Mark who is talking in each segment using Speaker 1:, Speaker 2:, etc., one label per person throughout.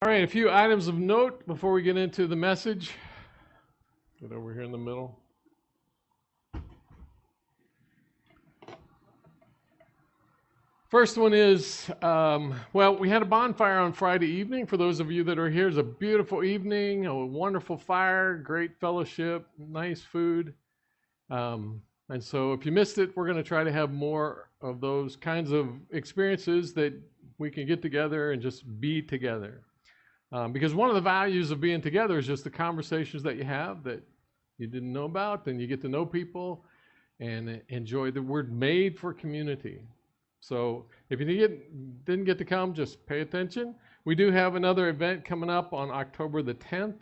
Speaker 1: All right, a few items of note before we get into the message. Get over here in the middle. First one is, we had a bonfire on Friday evening. For those of you that are here, it's a beautiful evening, a wonderful fire, great fellowship, nice food. And so if you missed it, we're going to try to have more of those kinds of experiences that we can get together and just be together. Because one of the values of being together is just the conversations that you have that you didn't know about, and you get to know people and enjoy the word made for community. So if you didn't get to come, just pay attention. We do have another event coming up on October the 10th,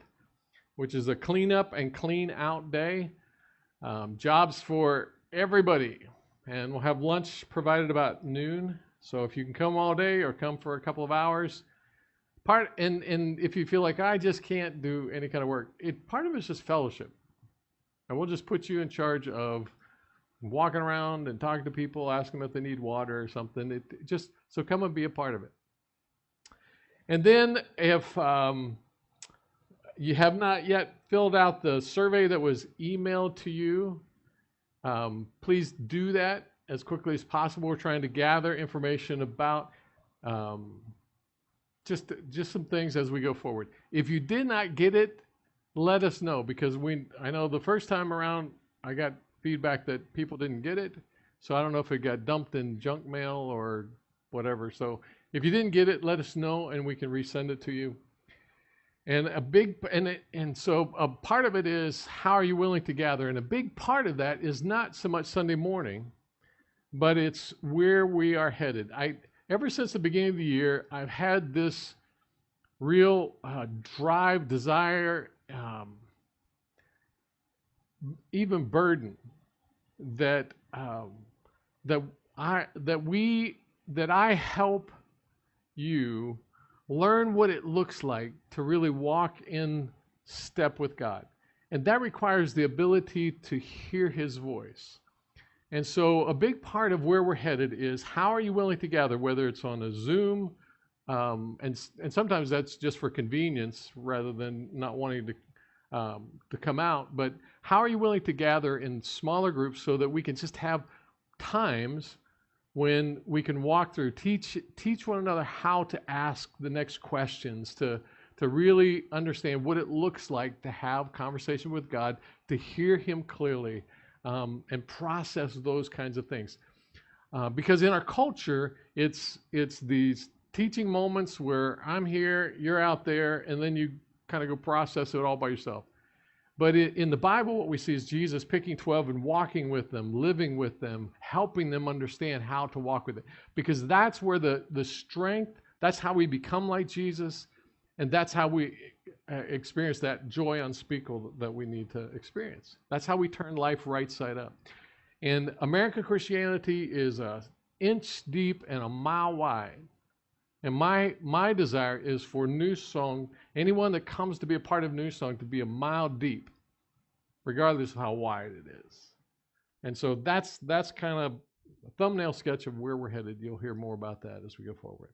Speaker 1: which is a cleanup and clean out day. Jobs for everybody. And we'll have lunch provided about noon. So if you can come all day or come for a couple of hours, and if you feel like I just can't do any kind of work, part of it's just fellowship. And we'll just put you in charge of walking around and talking to people, asking them if they need water or something. So come and be a part of it. And then if you have not yet filled out the survey that was emailed to you, please do that as quickly as possible. We're trying to gather information about just some things as we go forward. If you did not get it, let us know, because I know the first time around I got feedback that people didn't get it, so I don't know if it got dumped in junk mail or whatever. So if you didn't get it, let us know and we can resend it to you. And so a part of it is, how are you willing to gather? And a big part of that is not so much Sunday morning, but it's where we are headed. Ever since the beginning of the year, I've had this real drive, desire, even burden that I help you learn what it looks like to really walk in step with God. And that requires the ability to hear His voice. And so a big part of where we're headed is, how are you willing to gather, whether it's on a Zoom, and sometimes that's just for convenience rather than not wanting to come out, but how are you willing to gather in smaller groups so that we can just have times when we can walk through, teach one another how to ask the next questions, to really understand what it looks like to have conversation with God, to hear Him clearly, and process those kinds of things. Because in our culture, it's these teaching moments where I'm here, you're out there, and then you kind of go process it all by yourself. But in the Bible, what we see is Jesus picking 12 and walking with them, living with them, helping them understand how to walk with it. Because that's where the strength, that's how we become like Jesus, and that's how we experience that joy unspeakable that we need to experience. That's how we turn life right side up. And American Christianity is an inch deep and a mile wide. And my desire is for New Song, anyone that comes to be a part of New Song, to be a mile deep, regardless of how wide it is. And so that's kind of a thumbnail sketch of where we're headed. You'll hear more about that as we go forward.